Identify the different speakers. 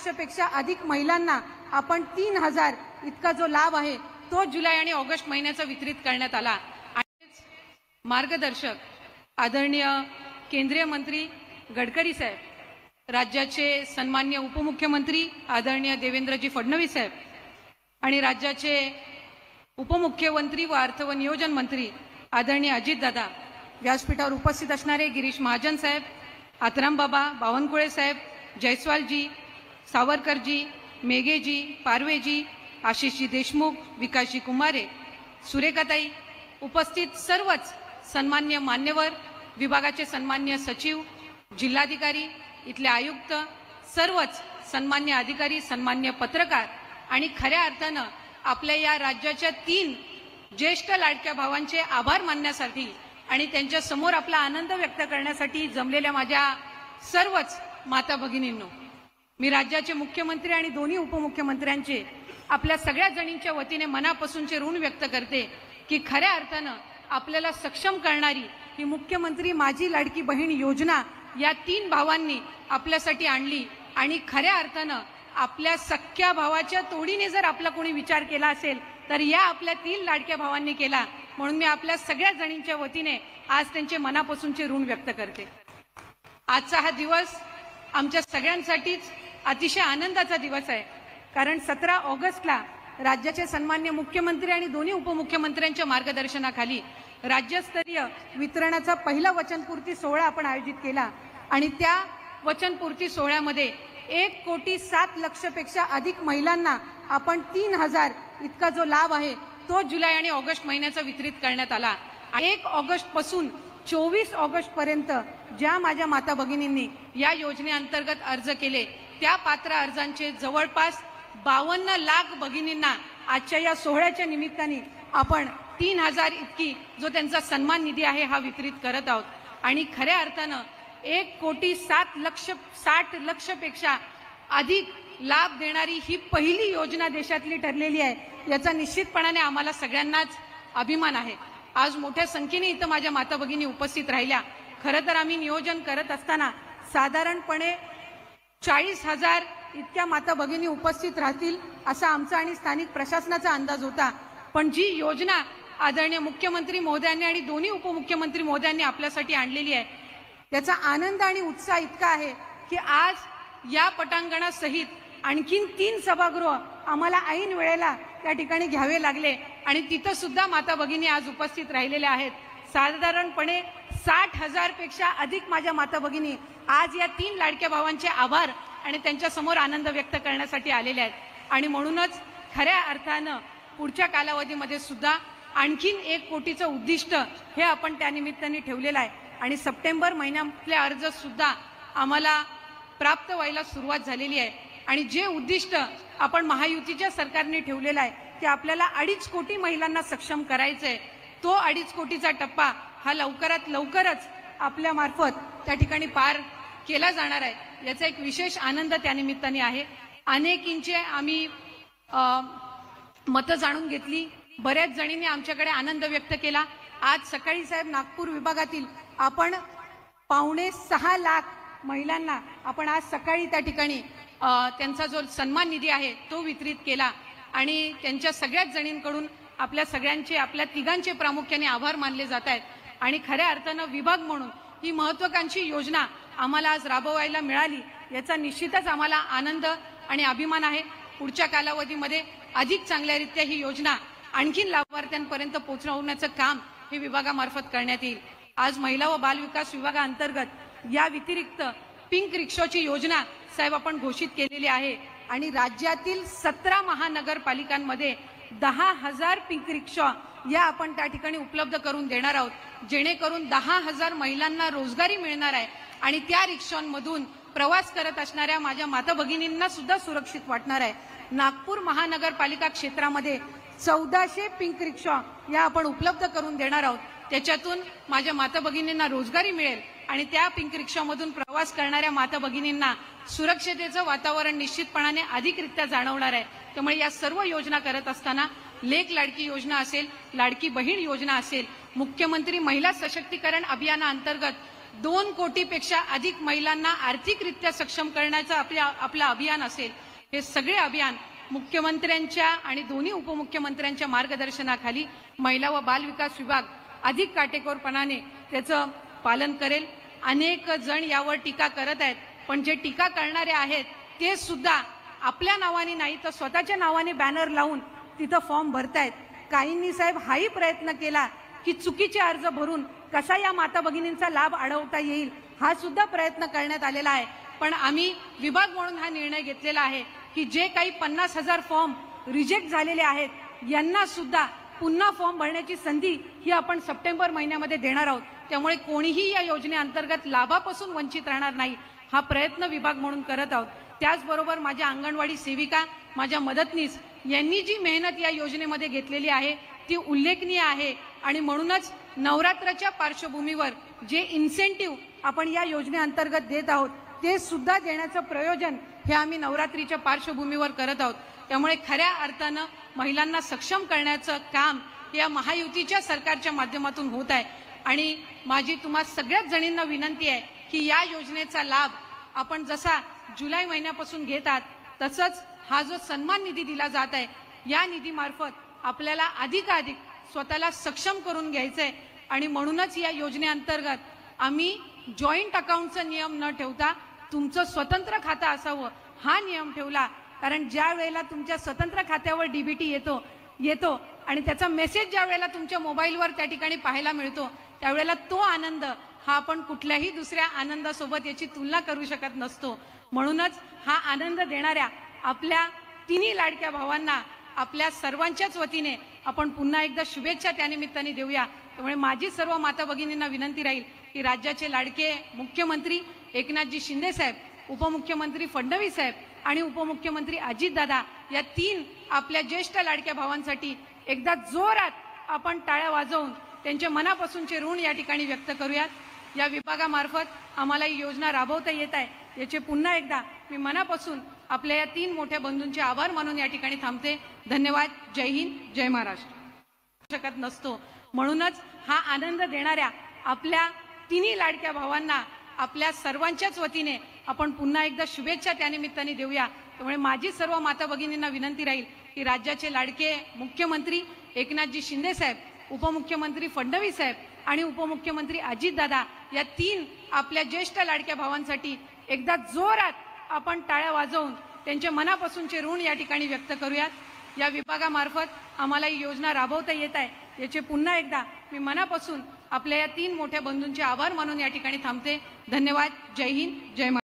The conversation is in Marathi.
Speaker 1: लक्षपेक्षा अधिक महिलांना आपण 3000 इतका जो लाभ आहे तो जुलै आणि ऑगस्ट महिन्याचा वितरित करण्यात आला। आणि मार्गदर्शक आदरणीय केंद्रीय मंत्री गडकरी साहेब, राज्याचे सन्मान्य उपमुख्यमंत्री आदरणीय देवेंद्रजी फडणवीस साहेब आणि राज्याचे उपमुख्यमंत्री व अर्थ व नियोजन मंत्री आदरणीय अजितदादा, व्यासपीठावर उपस्थित असणारे गिरीश महाजन साहेब, आतराम बाबा, बावनकुळे साहेब, जयस्वालजी, सावरकरजी, मेघेजी, पारवेजी, आशिषजी देशमुख, विकासजी कुमारे, सुरेखाताई, उपस्थित सर्वच सन्मान्य मान्यवर, विभागाचे सन्मान्य सचिव, जिल्हाधिकारी, इथले आयुक्त, सर्वच सन्मान्य अधिकारी, सन्मान्य पत्रकार आणि खऱ्या अर्थानं आपल्या या राज्याच्या 3 ज्येष्ठ लाडक्या भावांचे आभार मानण्यासाठी आणि त्यांच्या समोर आपला आनंद व्यक्त करण्यासाठी जमलेल्या माझ्या सर्वच माता भगिनींनो, मी राज्याचे मुख्यमंत्री आणि दोन्ही उपमुख्यमंत्र्यांचे आपल्या सगळ्या जणींच्या वतीने मनापासूनचे ऋण व्यक्त करते की खऱ्या अर्थानं आपल्याला सक्षम करणारी ही मुख्यमंत्री माझी लाडकी बहीण योजना या 3 भावांनी आपल्यासाठी आणली। आणि खऱ्या अर्थानं आपल्या सख्या भावाच्या तोडीने जर आपला कोणी विचार केला असेल तर या आपल्या 3 लाडक्या भावांनी केला, म्हणून मी आपल्या सगळ्या जणींच्या वतीने आज त्यांचे मनापासूनचे ऋण व्यक्त करते। आजचा हा दिवस आमच्या सगळ्यांसाठीच अतिशय आनंदाचा दिवस आहे, कारण 17 ऑगस्टला राज्याचे सन्मान्य मुख्यमंत्री आणि दोन्ही उपमुख्यमंत्र्यांच्या मार्गदर्शनाखाली राज्यस्तरीय वितरणाचा पहिला वचनपूर्ती सोहळा आपण आयोजित केला आणि त्या वचनपूर्ती सोहळ्यामध्ये 1,07,00,000 पेक्षा अधिक महिलांना आपण 3000 इतका जो लाभ आहे तो जुलै आणि ऑगस्ट महिन्याचा वितरित करण्यात आला। 1 ऑगस्ट पासून 24 ऑगस्ट पर्यंत ज्या माझ्या माता भगिनींनी या योजनेअंतर्गत अर्ज केले त्या पात्र अर्जांचे जवळपास 52 लाख भगिनींना आजच्या या सोहळ्याच्या निमित्ताने आपण 3000 इतकी जो त्यांचा सन्मान निधी आहे हा वितरित करत आहोत। आणि खऱ्या अर्थानं 1,60,60,00,000 पेक्षा अधिक लाभ देणारी ही पहिली योजना देशातली ठरलेली आहे, याचा निश्चितपणाने आम्हाला सगळ्यांनाच अभिमान आहे। आज मोठ्या संख्येने इथं माझ्या माता भगिनी उपस्थित राहिल्या। खरं तर आम्ही नियोजन करत असताना साधारणपणे 40,000 इतक्या माता भगिनी उपस्थित राहतील असा आमचा आणि स्थानिक प्रशासनाचा अंदाज होता, पण जी योजना आदरणीय मुख्यमंत्री महोदयांनी आणि दोन्ही उपमुख्यमंत्री महोदयांनी आपल्यासाठी आणलेली आहे त्याचा आनंद आणि उत्साह इतका आहे की आज या पटांगणासहित आणखीन 3 सभागृह आम्हाला ऐन वेळेला त्या ठिकाणी घ्यावे लागले आणि तिथं सुद्धा माता भगिनी आज उपस्थित राहिलेल्या आहेत। साधारणपणे 60,000 पेक्षा अधिक माझ्या माता भगिनी आज या 3 लाडक्या भावांचे आभार आणि त्यांच्या समोर आनंद व्यक्त करण्यासाठी आलेले आहेत। आणि म्हणूनच खऱ्या अर्थानं पुढच्या कालावधीमध्ये सुद्धा आणखीन 1 कोटीचं उद्दिष्ट हे आपण त्या निमित्ताने ठेवलेलं आहे आणि सप्टेंबर महिन्यातले अर्ज सुद्धा आम्हाला प्राप्त व्हायला सुरुवात झालेली आहे। आणि जे उद्दिष्ट आपण महायुतीच्या सरकारने ठेवलेलं आहे की आपल्याला 2.5 कोटी महिलांना सक्षम करायचं आहे, तो 2.5 कोटीचा टप्पा हा लवकरात लवकरच आपल्या मार्फत त्या ठिकाणी पार केला जाणार आहे, याचा एक विशेष आनंद त्या निमित्ताने आहे। अनेकींचे आम्ही मतं जाणून घेतली, बऱ्याच जणींनी आमच्याकडे आनंद व्यक्त केला। आज सकाळी साहेब नागपूर विभागातील आपण 5.25 लाख महिलांना आपण आज सकाळी त्या ठिकाणी त्यांचा जो सन्मान निधी आहे तो वितरित केला आणि त्यांच्या सगळ्याच जणींकडून आपल्या सगळ्यांचे आपल्या तिघांचे प्रामुख्याने आभार मानले जात आहेत। आणि खऱ्या अर्थानं विभाग म्हणून ही महत्त्वाकांक्षी योजना आम्हाला आज राबवायला मिळाली, याचा निश्चितच आम्हाला आनंद आणि अभिमान आहे। पुढच्या कालावधीमध्ये अधिक चांगल्यारीत्या ही योजना आणखीन लाभार्थ्यांपर्यंत पोहोचवण्याचं काम हे विभागामार्फत करण्यात येईल। आज महिला व बाल विकास विभागाअंतर्गत या व्यतिरिक्त पिंक रिक्षाची योजना साहेब आपण घोषित केलेली आहे आणि राज्यातील 17 महानगरपालिकांमध्ये 10,000 पिंक रिक्षा या आपण त्या ठिकाणी उपलब्ध करून देणार आहोत, जेणेकरून 10,000 महिलांना रोजगारी मिळणार आहे आणि त्या रिक्षांमधून प्रवास करत असणाऱ्या माझ्या माता भगिनींना सुद्धा सुरक्षित वाटणार आहे। नागपूर महानगरपालिका क्षेत्रामध्ये 1400 पिंक रिक्षा या आपण उपलब्ध करून देणार आहोत, त्याच्यातून माझ्या माता भगिनींना रोजगारी मिळेल आणि त्या पिंक रिक्षामधून प्रवास करणाऱ्या माता भगिनींना सुरक्षिततेचं वातावरण निश्चितपणाने अधिकरित्या जाणवणार आहे। त्यामुळे या सर्व योजना करत असताना लेक लाडकी योजना असेल, लाडकी बहीण योजना असेल, मुख्यमंत्री महिला सशक्तीकरण अभियानाअंतर्गत 2 कोटीपेक्षा अधिक महिलांना आर्थिकरित्या सक्षम करण्याचं आपलं अभियान असेल, हे सगळे अभियान मुख्यमंत्र्यांच्या आणि दोन्ही उपमुख्यमंत्र्यांच्या मार्गदर्शनाखाली महिला व बाल विकास विभाग अधिक काटेकोरपणाने त्याचं पालन करेल। अनेक जण यावर टीका करत आहेत, पण जे टीका करणारे आहेत ते सुद्धा आपल्या नावाने नाही तर स्वतःच्या नावाने बॅनर लावून तिथं फॉर्म भरतायत। काहींनी साहेब हाही प्रयत्न केला की चुकीचे अर्ज भरून कसा या माता भगिनींचा लाभ अडवता येईल, हा सुद्धा प्रयत्न करण्यात आलेला आहे। पण आम्ही विभाग म्हणून हा निर्णय घेतलेला आहे की जे काही 50,000 फॉर्म रिजेक्ट झालेले आहेत यांना सुद्धा पुन्हा फॉर्म भरण्याची संधी ही आपण सप्टेंबर महिन्यामध्ये देणार आहोत। त्यामुळे कोणीही या योजनेअंतर्गत लाभापासून वंचित राहणार नाही, हा प्रयत्न विभाग म्हणून करत आहोत। त्याचबरोबर माझ्या अंगणवाडी सेविका, माझ्या मदतनीस यांनी जी मेहनत या योजनेमध्ये घेतलेली आहे ती उल्लेखनीय आहे आणि म्हणूनच नवरात्राच्या पार्श्वभूमीवर जे इन्सेंटिव्ह आपण या योजनेअंतर्गत देत आहोत ते सुद्धा देण्याचं प्रयोजन हे आम्ही नवरात्रीच्या पार्श्वभूमीवर करत आहोत। त्यामुळे खऱ्या अर्थानं महिलांना सक्षम करण्याचं काम या महायुतीच्या सरकारच्या माध्यमातून होत आहे आणि माझी तुम्हा सगळ्याच जणींना विनंती आहे की या योजनेचा लाभ आपण जसा जुलै महिन्यापासून घेतात तसंच हा जो सन्मान निधी दिला जात आहे या निधीमार्फत आपल्याला अधिकाधिक स्वतःला सक्षम करून घ्यायचंय आणि म्हणूनच या योजनेअंतर्गत आम्ही जॉईंट अकाउंटचा नियम न ठेवता तुमचं स्वतंत्र खातं असावं हा नियम ठेवला। कारण ज्या वेळेला तुमच्या स्वतंत्र खात्यावर डीबीटी येतो आणि त्याचा मेसेज ज्या वेळेला तुमच्या मोबाईलवर त्या ठिकाणी पाहायला मिळतो त्यावेळेला तो आनंद हा आपण कुठल्याही दुसऱ्या आनंदासोबत याची तुलना करू शकत नसतो। म्हणूनच हा आनंद देणाऱ्या आपल्या तिन्ही लाडक्या भावांना आपल्या सर्वांच्याच वतीने आपण पुन्हा एकदा शुभेच्छा त्यानिमित्ताने देऊया। त्यामुळे माझी सर्व माता भगिनींना विनंती राहील की राज्याचे लाडके मुख्यमंत्री एकनाथजी शिंदे साहेब, उपमुख्यमंत्री फडणवीस साहेब आणि उपमुख्यमंत्री अजितदादा या 3 आपल्या ज्येष्ठ लाडक्या भावांसाठी एकदा जोरात आपण टाळ्या वाजवून त्यांच्या मनापासूनचे ऋण या ठिकाणी व्यक्त करूयात। या विभागामार्फत आम्हाला ही योजना राबवता येत आहे याचे पुन्हा एकदा मी मनापासून आपल्या या 3 मोठ्या बंधूंचे आभार मानून या ठिकाणी थांबते। धन्यवाद। जय हिंद, जय महाराष्ट्र। शकत नसतो म्हणूनच हा आनंद देणाऱ्या आपल्या तिन्ही लाडक्या भावांना आपल्या सर्वांच्याच वतीने आपण पुन्हा एकदा शुभेच्छा त्यानिमित्ताने देऊया। त्यामुळे माझी सर्व माता भगिनींना विनंती राहील की राज्याचे लाडके मुख्यमंत्री एकनाथजी शिंदे साहेब, उपमुख्यमंत्री फडणवीस साहेब आणि उपमुख्यमंत्री अजितदादा या 3 आपल्या ज्येष्ठ लाडक्या भावांसाठी एकदा जोरात आपण टाळ्या वाजवून त्यांच्या मनापासूनचे ऋण या ठिकाणी व्यक्त करूयात। या विभागामार्फत आम्हाला ही योजना राबवता येत आहे याचे पुन्हा एकदा मी मनापासून आपल्या या 3 मोठ्या बंधूंचे आभार मानून या ठिकाणी थांबते। धन्यवाद। जय हिंद, जय महाराष्ट्र।